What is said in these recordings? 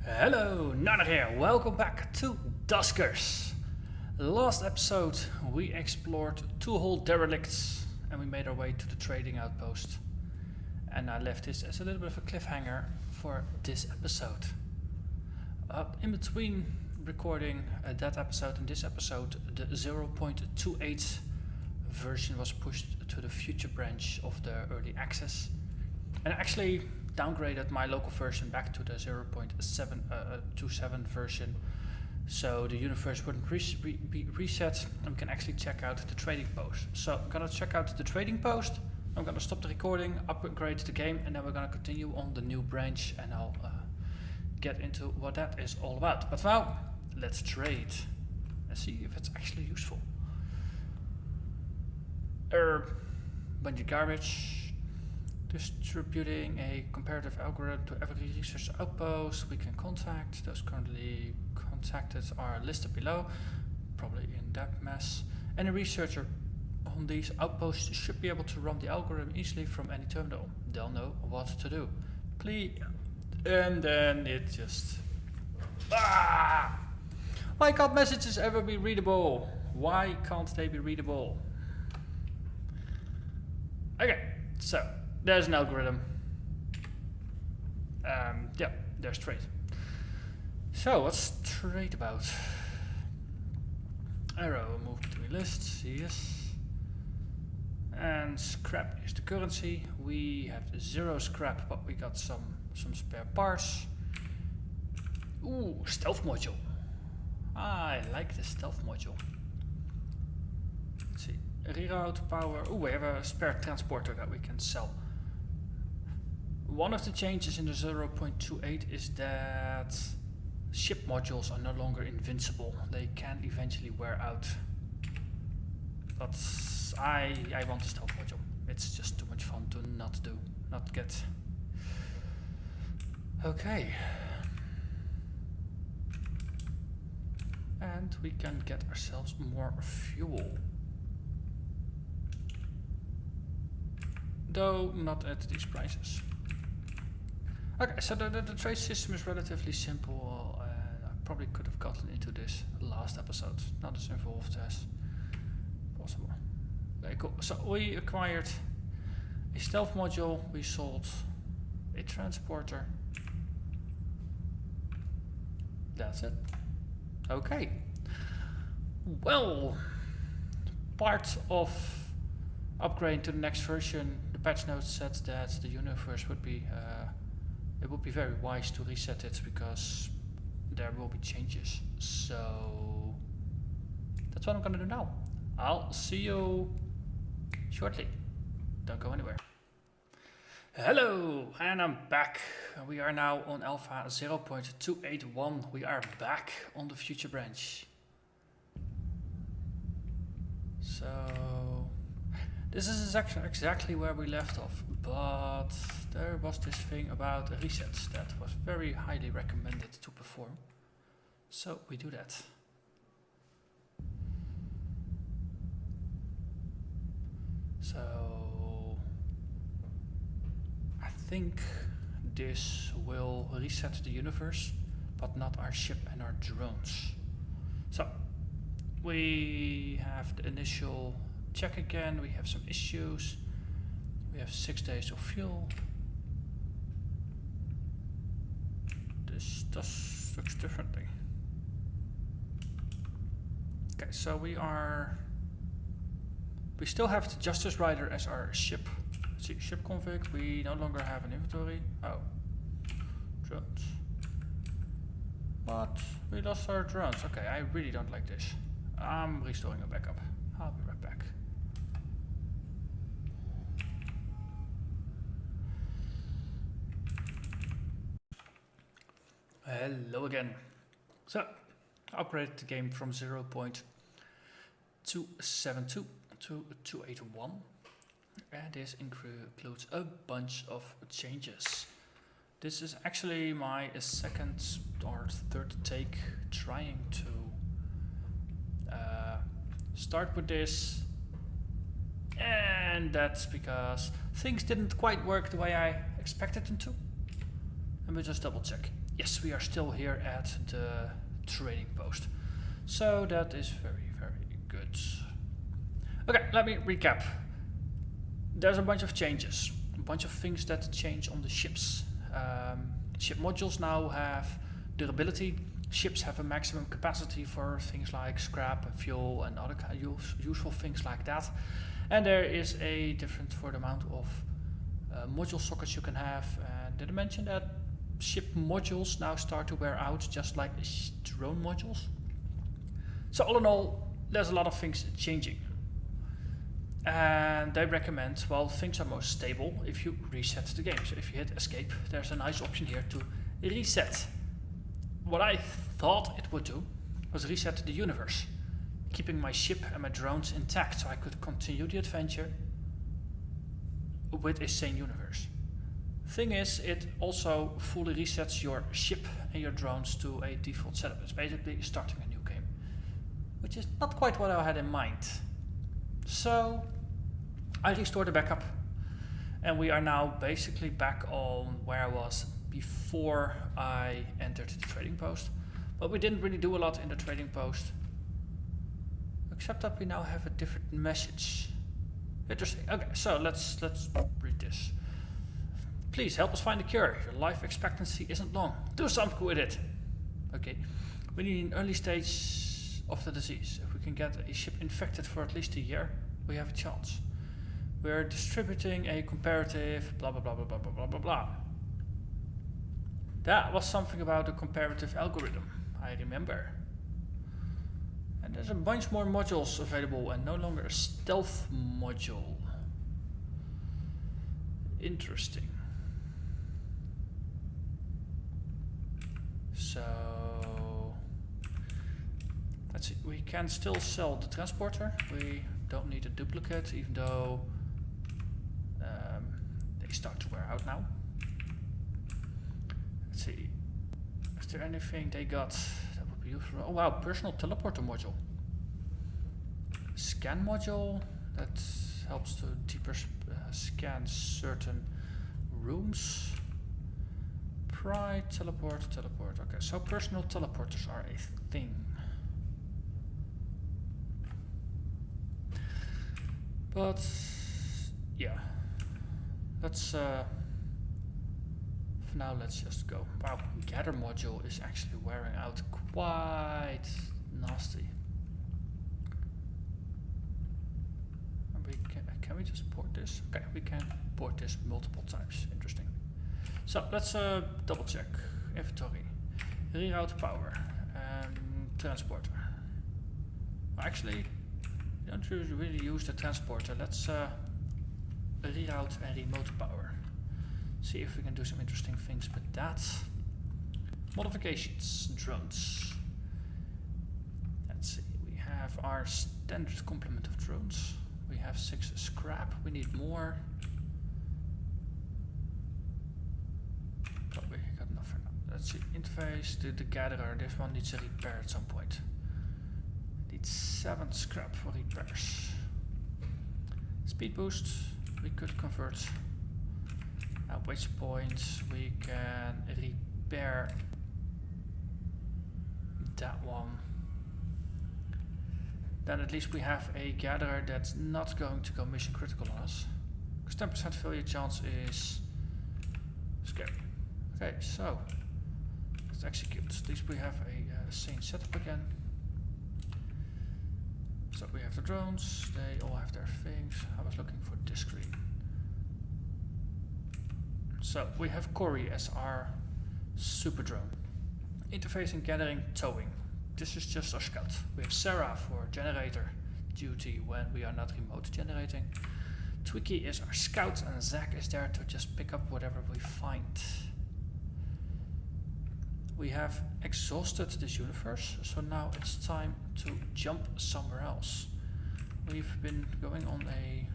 Hello, Narnach here. Welcome back to Duskers. Last episode we explored two whole derelicts and we made our way to the trading outpost. And I left this as a little bit of a cliffhanger for this episode. In between recording that episode and this episode, the 0.28 version was pushed to the future branch of the early access. And actually downgraded my local version back to the 0.727 version, so the universe wouldn't be reset and we can actually check out the trading post. So I'm gonna check out the trading post, I'm gonna stop the recording, upgrade the game, and then we're gonna continue on the new branch and I'll get into what that is all about. But now, let's trade and see if it's actually useful. Bunch of garbage. Distributing a comparative algorithm to every research outpost we can contact. Those currently contacted are listed below, probably in that mess. Any researcher on these outposts should be able to run the algorithm easily from any terminal. They'll know what to do. Please. And then it just... Why can't messages ever be readable? Why can't they be readable? Okay, so there's an algorithm. Yeah, there's trade. So what's trade about? Arrow, move between lists, yes. And scrap is the currency. We have 0 scrap, but we got some spare parts. Ooh, stealth module. I like the stealth module. Let's see. Reroute power. Ooh, we have a spare transporter that we can sell. One of the changes in the 0.28 is that ship modules are no longer invincible. They can eventually wear out. But I want the stealth module. It's just too much fun to not get. Okay. And we can get ourselves more fuel. Though not at these prices. Okay, so the trade system is relatively simple. I probably could have gotten into this last episode. Not as involved as possible. Okay, cool. So we acquired a stealth module. We sold a transporter. That's it. Okay. Well, part of upgrading to the next version, the patch notes said that the universe would be it would be very wise to reset it because there will be changes. So that's what I'm gonna do now. I'll see you shortly. Don't go anywhere. Hello, and I'm back. We are now on alpha 0.281. We are back on the future branch. So this is exactly where we left off, but there was this thing about a reset that was very highly recommended to perform. So we do that. So I think this will reset the universe, but not our ship and our drones. So we have the initial check again, we have some issues. We have 6 days of fuel. This looks differently. Okay, so we still have the Justice Rider as our ship. See, ship config, we no longer have an inventory. Oh, drones. But we lost our drones. Okay, I really don't like this. I'm restoring a backup. I'll be right back. Hello again. So, upgraded the game from 0.272 to 281, and this includes a bunch of changes. This is actually my second or third take trying to start with this, and that's because things didn't quite work the way I expected them to. Let me just double check. yes, we are still here at the trading post. So that is very, very good. Okay, let me recap. There's a bunch of changes, a bunch of things that change on the ships. Ship modules now have durability. Ships have a maximum capacity for things like scrap and fuel and other useful things like that. And there is a difference for the amount of module sockets you can have. And did I mention that ship modules now start to wear out just like drone modules? So all in all, there's a lot of things changing. And they recommend, well, things are most stable if you reset the game. So if you hit escape, there's a nice option here to reset. What I thought it would do was reset the universe, keeping my ship and my drones intact so I could continue the adventure with a sane universe. Thing is, it also fully resets your ship and your drones to a default setup. It's basically starting a new game, which is not quite what I had in mind. So I restored the backup, and we are now basically back on where I was before I entered the trading post. But we didn't really do a lot in the trading post, except that we now have a different message. Interesting. Okay, so let's read this. Please help us find a cure. Your life expectancy isn't long. Do something with it. Okay. We need an early stage of the disease. If we can get a ship infected for at least a year, we have a chance. We're distributing a comparative blah blah blah blah blah blah blah blah blah. That was something about a comparative algorithm, I remember. And there's a bunch more modules available and no longer a stealth module. Interesting. So let's see, we can still sell the transporter. We don't need a duplicate, even though they start to wear out now. Let's see, is there anything they got that would be useful? Oh wow, personal teleporter module. Scan module that helps to deeper scan certain rooms. Pry, teleport. Okay, so personal teleporters are a thing. But yeah, let's for now let's just go. Wow, gather module is actually wearing out quite nasty. And can we just port this? Okay, we can port this multiple times. Interesting. So let's double check inventory, reroute power, transporter. Actually, we don't really use the transporter. Let's reroute and remote power. See if we can do some interesting things with that. Modifications, drones. Let's see, we have our standard complement of drones. We have 6 scrap, we need more. But we got enough for now. Let's see, interface, the gatherer, this one needs a repair at some point. Needs 7 scrap for repairs. Speed boost, we could convert. At which point we can repair that one. Then at least we have a gatherer that's not going to go mission critical on us. Because 10% failure chance is scary. Okay, so let's execute. At least we have a sane setup again. So we have the drones, they all have their things. I was looking for this screen. So we have Cory as our super drone. Interfacing, gathering, towing. This is just our scout. We have Sarah for generator duty when we are not remote generating. Twiki is our scout and Zach is there to just pick up whatever we find. We have exhausted this universe, so now it's time to jump somewhere else. We've been going on a...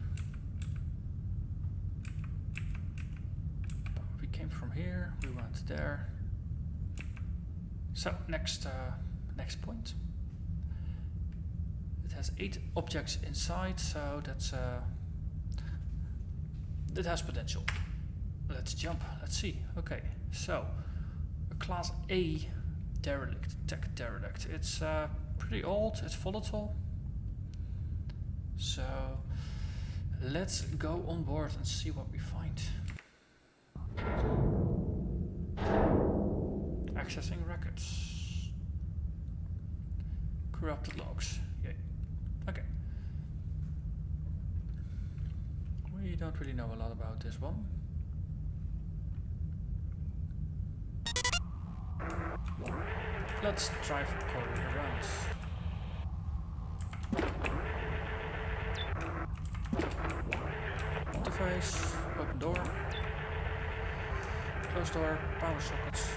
We came from here, we went there. So next point. It has 8 objects inside, so that's it has potential. Let's jump. Let's see. Okay, so a class A derelict, tech derelict. It's pretty old, it's volatile. So let's go on board and see what we find. Accessing records. Corrupted logs. Yay. Okay. We don't really know a lot about this one. Let's drive a corridor around. Interface, open door, close door, power sockets.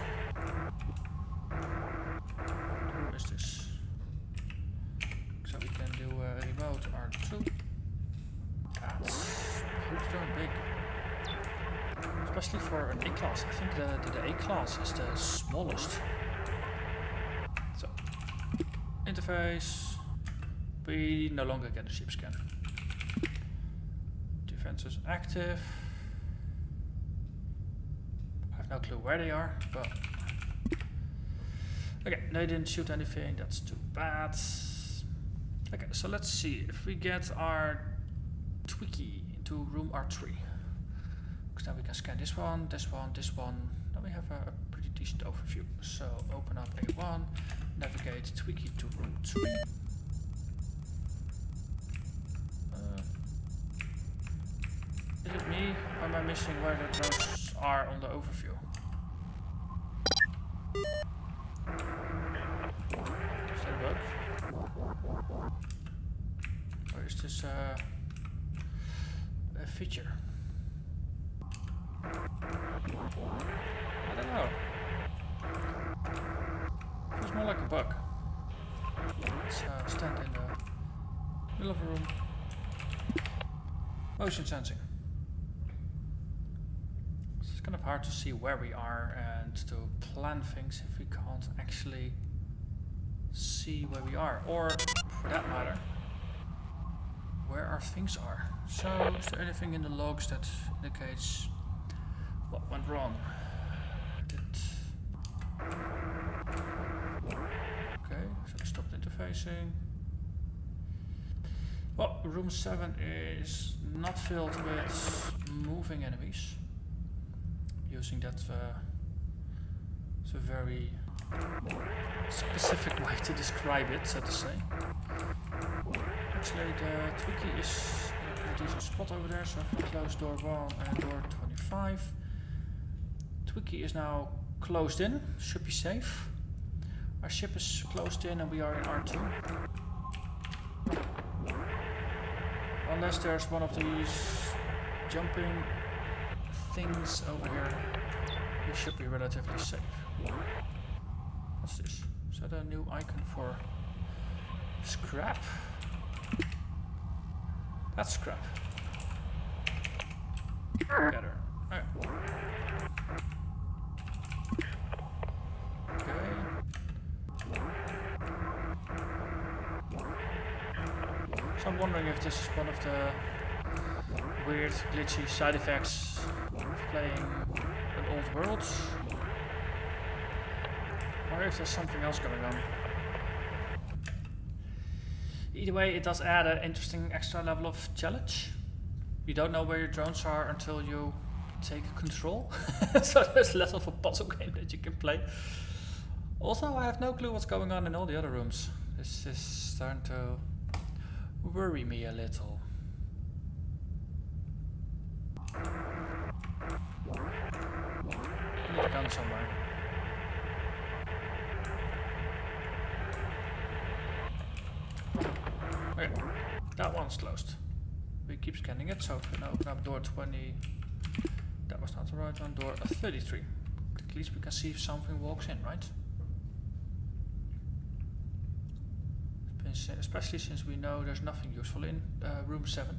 Who is this? So we can do a remote R2. That's pretty darn big. Especially for an A-class. I think the A-class is the smallest. So, interface. We no longer get a ship scan. Defenses active. I have no clue where they are, but... Okay, they didn't shoot anything, that's too bad. Okay, so let's see if we get our Twiki into room R3. Because then we can scan this one, this one, this one. Then we have a pretty decent overview. So open up A1, navigate Twiki to room 3. Is it me, or am I missing where the drones are on the overview? Is that a bug? Or is this a feature? I don't know. Feels more like a bug. Let's stand in the middle of a room. Motion sensing. It's kind of hard to see where we are and to plan things if we can't actually see where we are, or for that matter, where our things are. So, is there anything in the logs that indicates what went wrong? Okay, so we stopped interfacing. Well, room 7 is not filled with moving enemies. Using that it's a very specific way to describe it, so to say. Actually, the Twiki is in a pretty decent spot over there, so if we close door 1 and door 25. Twiki is now closed in, should be safe. Our ship is closed in and we are in R2. Unless there's one of these jumping things over here, we should be relatively safe. What's this? Is that a new icon for scrap? That's scrap. Better. Okay. So I'm wondering if this is one of the weird glitchy side effects of playing an old world, or if there's something else going on. Either way, it does add an interesting extra level of challenge. You don't know where your drones are until you take control, so there's less of a puzzle game that you can play. Also, I have no clue what's going on in all the other rooms. This is starting to worry me a little. I need a gun somewhere. Okay, that one's closed. We keep scanning it, so we can open up door 20. That was not the right one. Door 33. At least we can see if something walks in, right? Especially since we know there's nothing useful in room 7.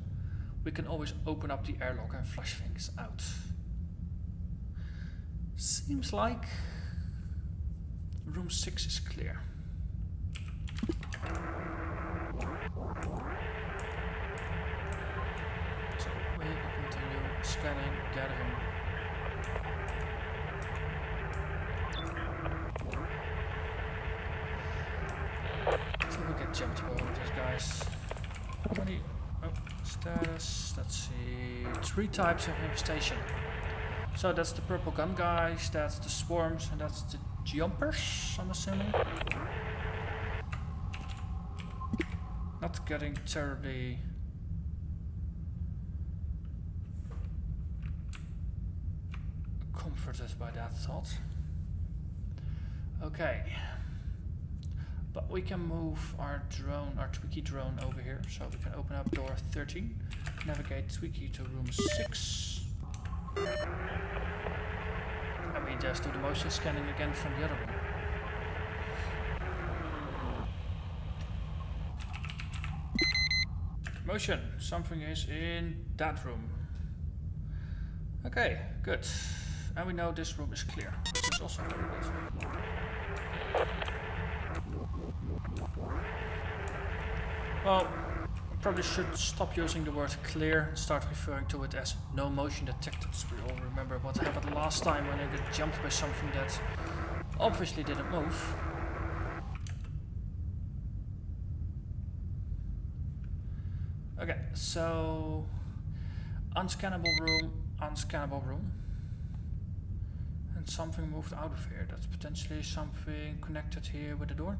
We can always open up the airlock and flush things out. Seems like room 6 is clear. So we continue scanning, gathering. jumped over this, guys. 20. Oh, status. Let's see. 3 types of infestation. So that's the purple gun guys, that's the swarms, and that's the jumpers, I'm assuming. Not getting terribly comforted by that thought. Okay. But we can move our drone, our Twiki drone over here. So we can open up door 13, navigate Twiki to room 6. And we just do the motion scanning again from the other room. Motion, something is in that room. Okay, good. And we know this room is clear, which is also very good. Well, probably should stop using the word clear and start referring to it as no motion detected. We all remember what happened last time when I got jumped by something that obviously didn't move. Okay, so unscannable room, and something moved out of here. That's potentially something connected here with the door.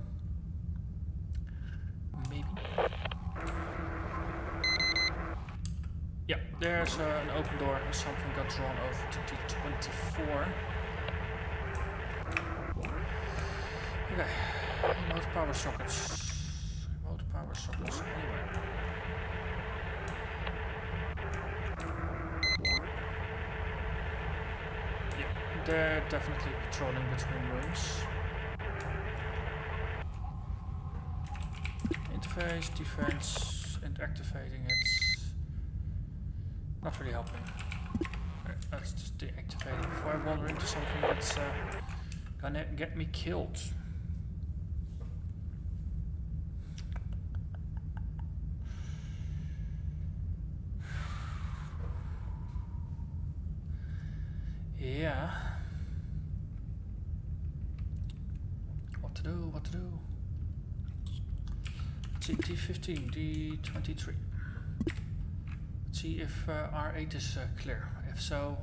Maybe. Yeah, there's an open door and something got drawn over to D24. Okay, remote power sockets. Remote power sockets anywhere. Yeah, they're definitely patrolling between rooms. Interface, defense, and activating it. Not really helping. Okay, let's just deactivate it before I wander into something that's gonna get me killed. Yeah. What to do, what to do? D15, D23. Let's see if R8 is clear. If so,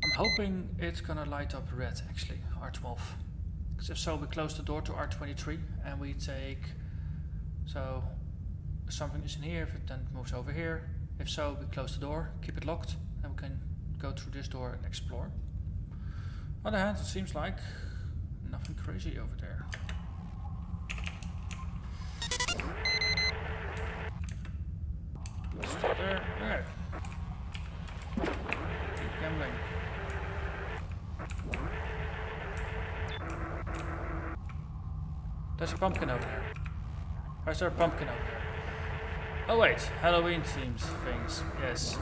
I'm hoping it's gonna light up red actually, R12. Because if so, we close the door to R23 and we take, so something is in here, if it then moves over here. If so, we close the door, keep it locked, and we can go through this door and explore. On the other hand, it seems like nothing crazy over there. Stop there. Okay. Keep gambling. There's a pumpkin over there. Or is there a pumpkin over there? Oh wait, Halloween themed things, yes.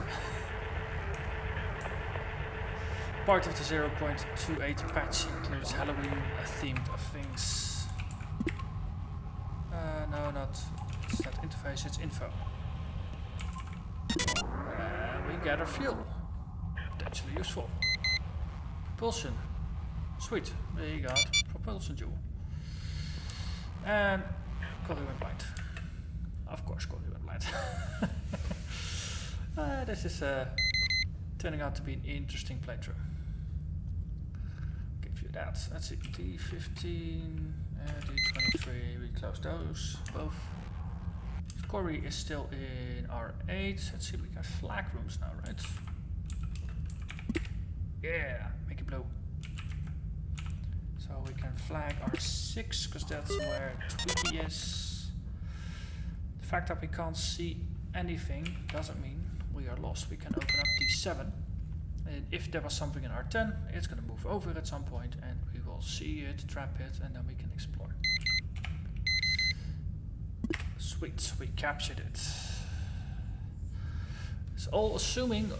Part of the 0.28 patch includes Halloween themed things. No, not, it's not interface, it's info. We gather fuel. Potentially useful. Propulsion. Sweet, we got propulsion jewel. And Corey went blind. Of course, Corey went blind. This is turning out to be an interesting playthrough. Give you that. Let's see, D15, D23, we close those both. Corey is still in R8. Let's see, we can flag rooms now, right? Yeah, make it blue. So we can flag R6, because that's where Twiki is. The fact that we can't see anything doesn't mean we are lost. We can open up D7. And if there was something in R10, it's going to move over at some point and we will see it, trap it, and then we can explore. Sweet, we captured it. It's all assuming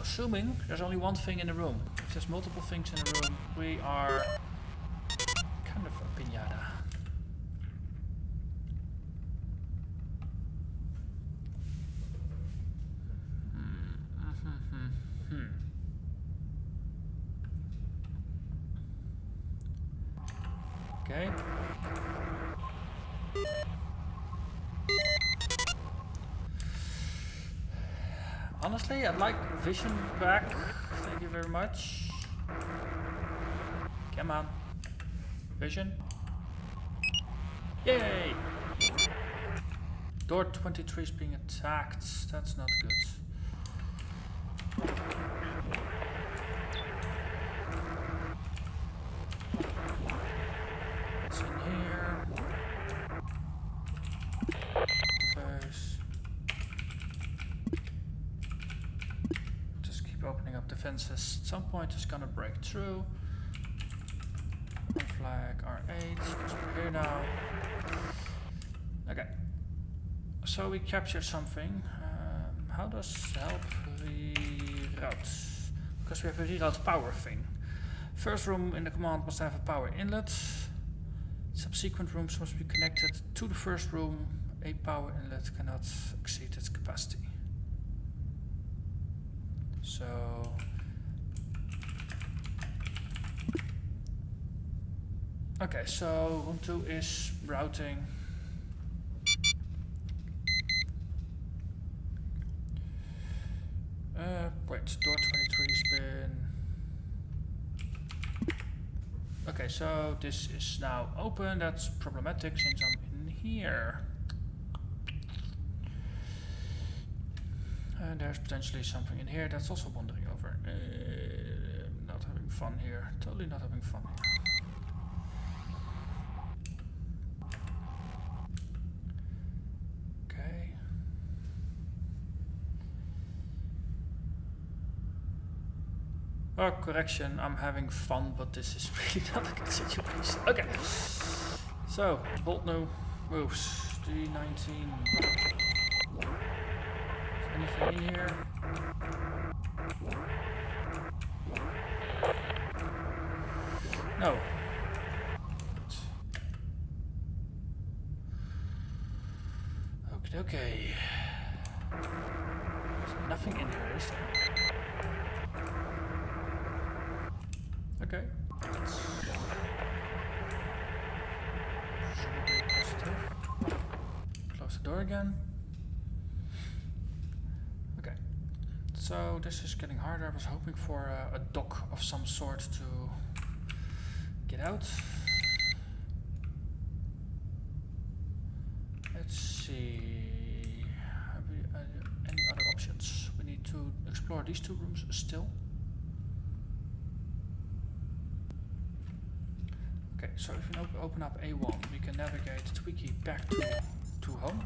there's only one thing in the room. If there's multiple things in the room, we are kind of a piñata. Okay. Honestly, I'd like vision back. Thank you very much. Come on. Vision. Yay! Door 23 is being attacked. That's not good. What's in here? Defense. Just keep opening up defenses. At some point it's gonna break through. Flag R8, because we're here now. Okay. So we captured something. How does help reroute? Because we have a reroute power thing. First room in the command must have a power inlet. Subsequent rooms must be connected to the first room. A power inlet cannot exceed its capacity. So okay, so room 2 is routing. Wait, door 23's been... Okay, so this is now open. That's problematic since I'm in here. And there's potentially something in here that's also wandering over. Not having fun here. Totally not having fun here. Oh, correction, I'm having fun, but this is really not a good situation. Okay, so, bolt no moves, D19. Is anything in here? No. Okay. There's nothing in here, is there? Okay, that's positive. Close the door again. Okay, so this is getting harder. I was hoping for a dock of some sort to get out. Let's see. Have we any other options? We need to explore these two rooms still. Okay, so if we open up A1, we can navigate Twiki back to home.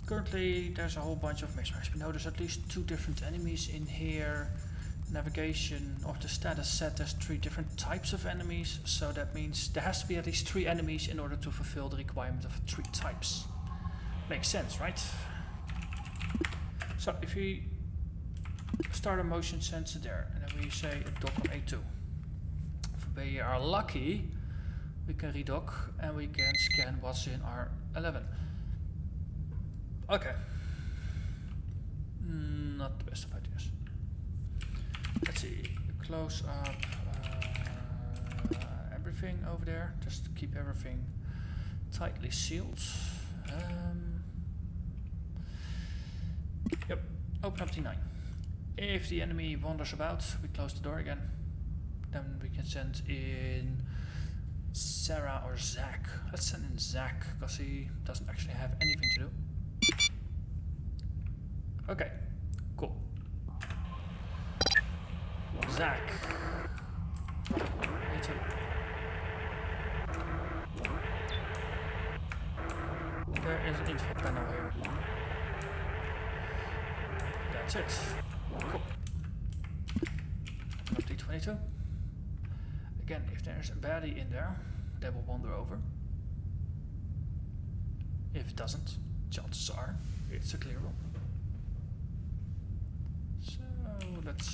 Currently, there's a whole bunch of mismatch. We know there's at least 2 different enemies in here. Navigation of the status set, there's 3 different types of enemies, so that means there has to be at least 3 enemies in order to fulfill the requirement of 3 types. Makes sense, right? So if we start a motion sensor there, and then we say a dock on A2. If we are lucky, we can redock and we can scan what's in R11. Okay. Not the best of ideas. Let's see. Close up everything over there. Just to keep everything tightly sealed. Yep. Open up T9. If the enemy wanders about, we close the door again. Then we can send in Sarah or Zach. Let's send in Zach, because he doesn't actually have anything to do. Okay, cool. Zach. Me too. There is an info panel here. That's it. Cool. Up D22. Again, if there's a baddie in there, they will wander over. If it doesn't, chances are it's a clear room. So let's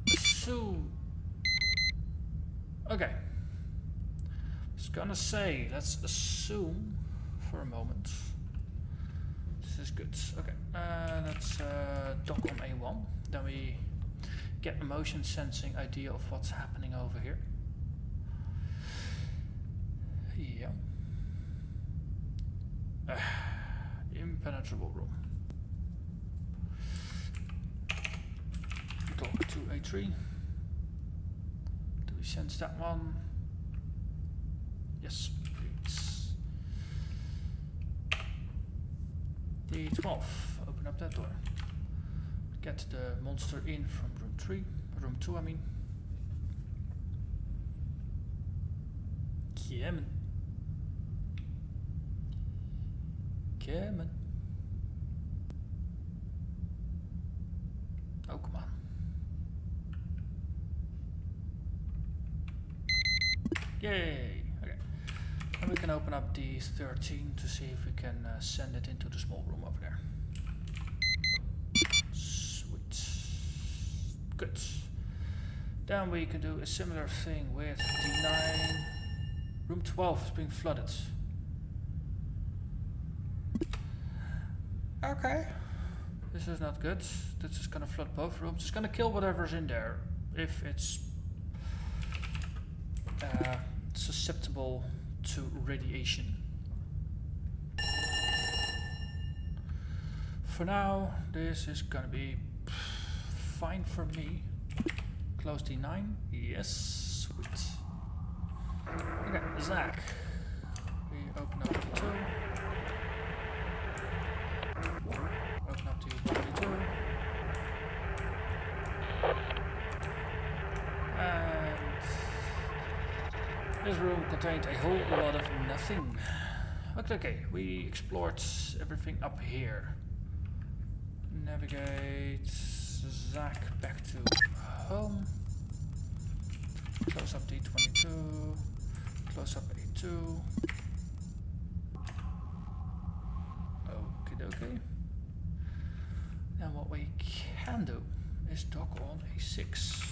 assume. Okay. I was gonna say, let's assume for a moment. This is good. Okay. Let's dock on A1. Then we get a motion sensing idea of what's happening over here. Yeah. Impenetrable room. Talk to A3. Do we sense that one? Yes, please. D12. Open up that door. Get the monster in from room 2, I mean. Come on. Come on. Oh, come on. Yay! Okay. And we can open up the 13 to see if we can send it into the small room over there. Sweet. Good. Then we can do a similar thing with D9. Room 12 is being flooded. Okay. This is not good. This is gonna flood both rooms. It's gonna kill whatever's in there. If it's susceptible to radiation. For now, this is gonna be fine for me. Close D9. Yes, sweet. Okay, Zach. We open up D2. Open up D2. And this room contained a whole lot of nothing. Okay, we explored everything up here. Navigate Zach back to home. Close up D22. Close up A2. Okie dokie. Now what we can do is dock on A6.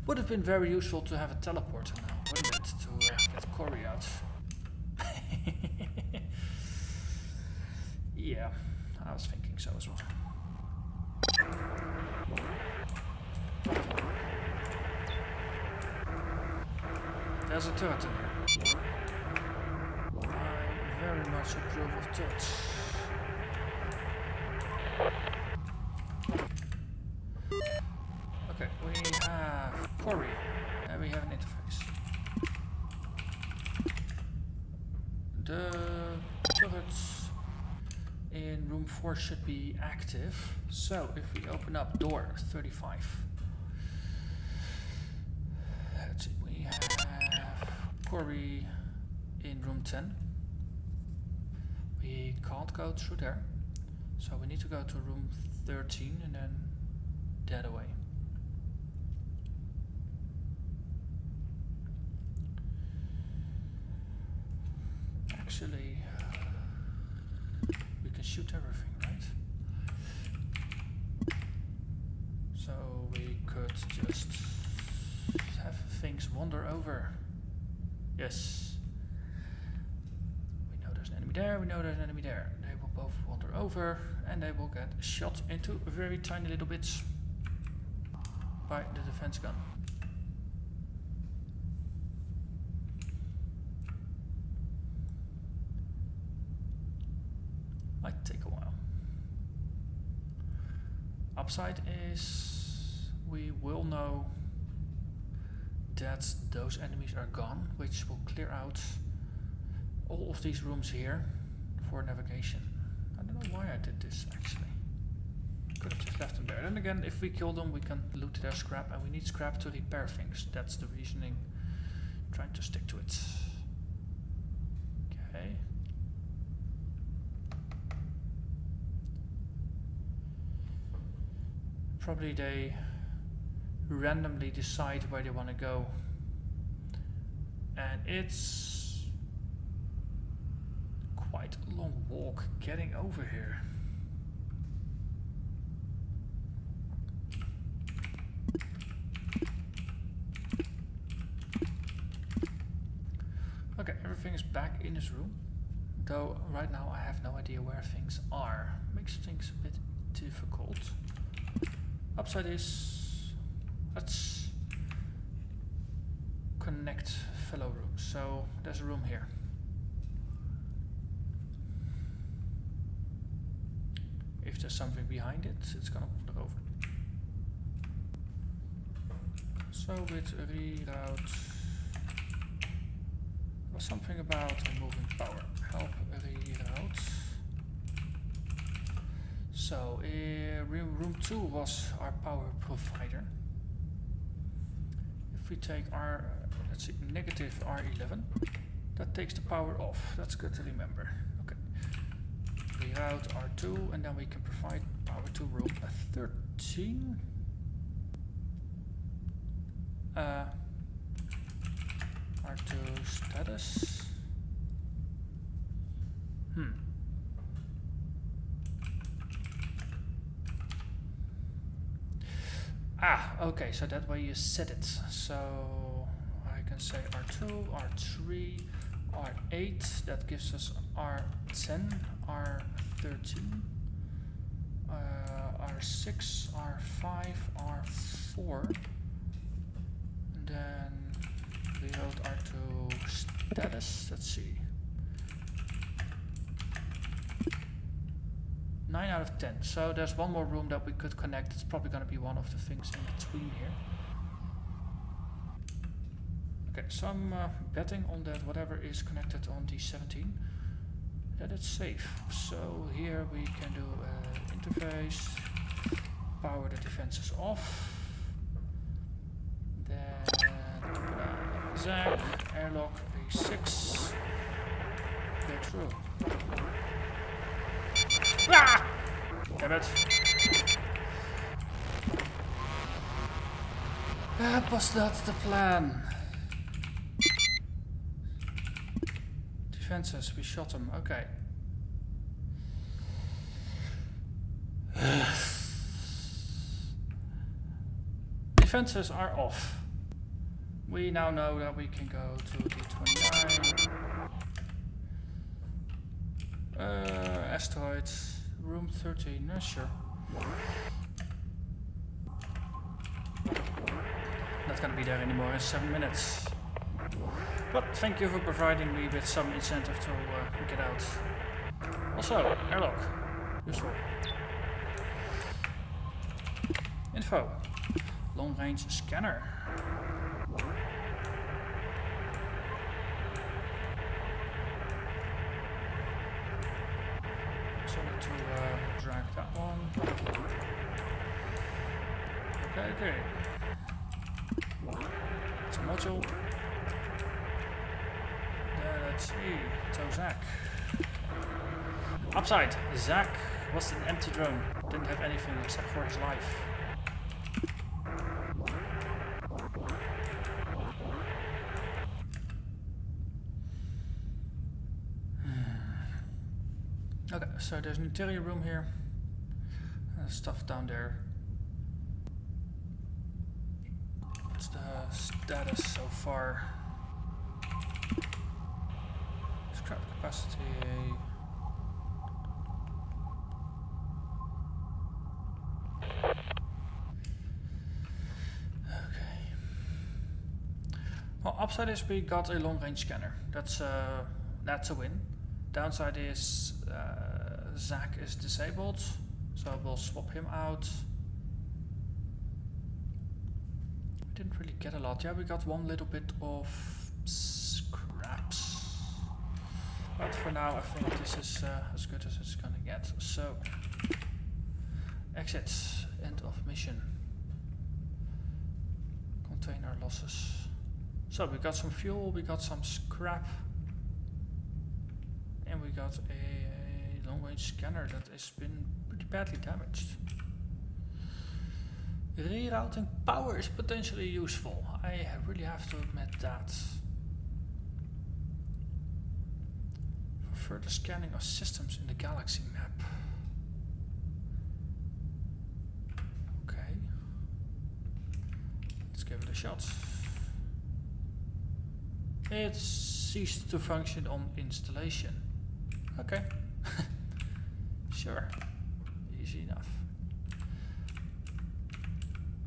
Would have been very useful to have a teleporter now, wouldn't it, to get Cory out. Yeah, I was thinking so as well. There's a turret in here. I very much approve of turrets. Okay, we have Cory, and we have an interface. The turrets in room 4 should be active. So if we open up door 35, let's see, we have Cory in room 10. We can't go through there, so we need to go to room 13 and then that away. Actually, we can shoot everything, right? So we could just have things wander over. Yes. We know there's an enemy there, we know there's an enemy there. They will both wander over and they will get shot into very tiny little bits by the defense gun. Might take a while. Upside is we will know that those enemies are gone, which will clear out all of these rooms here for navigation. I don't know why I did this actually. Could have just left them there. Then again, if we kill them, we can loot their scrap, and we need scrap to repair things. That's the reasoning. Trying to stick to it. Okay. Probably they randomly decide where they want to go, and it's quite a long walk getting over here. Okay, everything is back in this room. Though right now I have no idea where things are. Makes things a bit difficult. Upside is, let's connect fellow rooms. So there's a room here. If there's something behind it, it's gonna pull it over. So with reroute, was something about removing power. Help reroute. So room 2 was our power provider. If we take our, let's see, negative R11, that takes the power off. That's good to remember. Okay. Reroute R2, and then we can provide power to room 13. R2 status. Okay, so that way you set it. So I can say R2, R3, R8, that gives us R10, R13, R6, R5, R4, and then reload R2 status, let's see. 9 out of 10. So there's one more room that we could connect. It's probably going to be one of the things in between here. Okay, so I'm betting on that whatever is connected on D17, that it's safe. So here we can do interface, power the defenses off, then Zag, airlock V6, go through. Ah! Damn it. That was not the plan. Defenses, we shot them, okay. Defenses are off. We now know that we can go to D29. Asteroids, room 13, sure. Not gonna be there anymore in 7 minutes. But thank you for providing me with some incentive to get out. Also, airlock, useful. Info, long range scanner. So I need to drag that one. Okay. It's a module. Let's see. So Zach. Upside. Zach was an empty drone. Didn't have anything except for his life. Okay, so there's an interior room here. Stuff down there. What's the status so far? Scrap capacity. Okay. Well, upside is we got a long range scanner. That's a win. Downside is Zach is disabled, so we'll swap him out. We didn't really get a lot. Yeah, we got one little bit of scraps. But for now, I think this is as good as it's gonna get. So, exit, end of mission. Container losses. So we got some fuel, we got some scrap. And we got a long-range scanner that has been pretty badly damaged. Rerouting power is potentially useful. I really have to admit that. For further scanning of systems in the galaxy map. Okay. Let's give it a shot. It ceased to function on installation. Okay. Sure. Easy enough.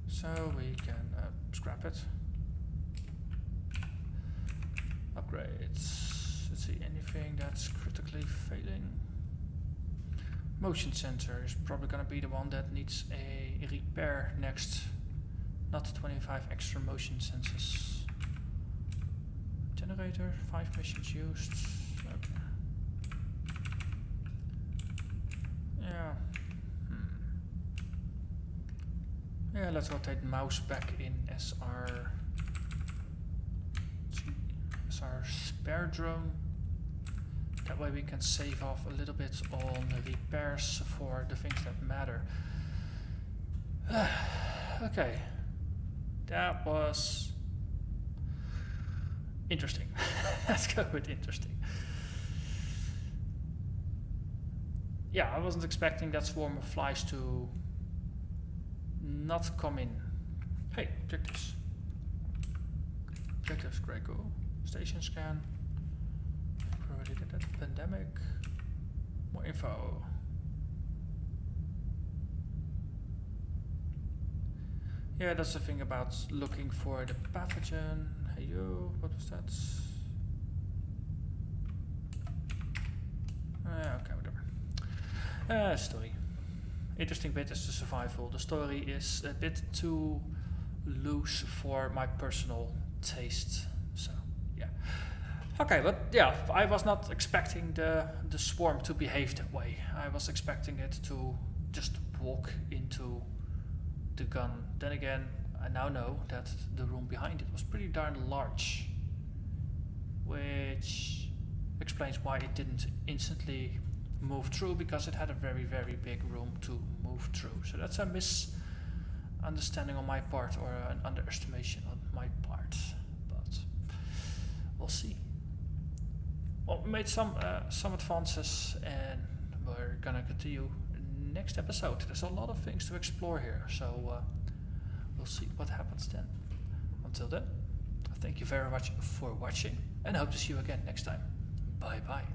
So we can scrap it. Upgrades. Let's see, anything that's critically failing. Motion sensor is probably gonna be the one that needs a repair next. Not 25 extra motion sensors. Generator, 5 missions used. Okay. Yeah. Yeah, let's rotate mouse back in as our spare drone. That way we can save off a little bit on repairs for the things that matter. Okay. That was interesting. Let's go with interesting. Yeah, I wasn't expecting that swarm of flies to not come in. Hey, check this. Objectives, great, cool. Station scan. Already did that. Pandemic. More info. Yeah, that's the thing about looking for the pathogen. Hey yo, what was that? Okay, whatever. Story. Interesting bit is the survival. The story is a bit too loose for my personal taste. So, yeah. Okay, but yeah, I was not expecting the swarm to behave that way. I was expecting it to just walk into the gun. Then again, I now know that the room behind it was pretty darn large, which explains why it didn't instantly move through, because it had a very, very big room to move through. So that's a misunderstanding on my part, or an underestimation on my part, but we'll see. Well, we made some advances, and we're gonna continue next episode. There's a lot of things to explore here, so we'll see what happens then. Until then, thank you very much for watching, and hope to see you again next time. Bye bye.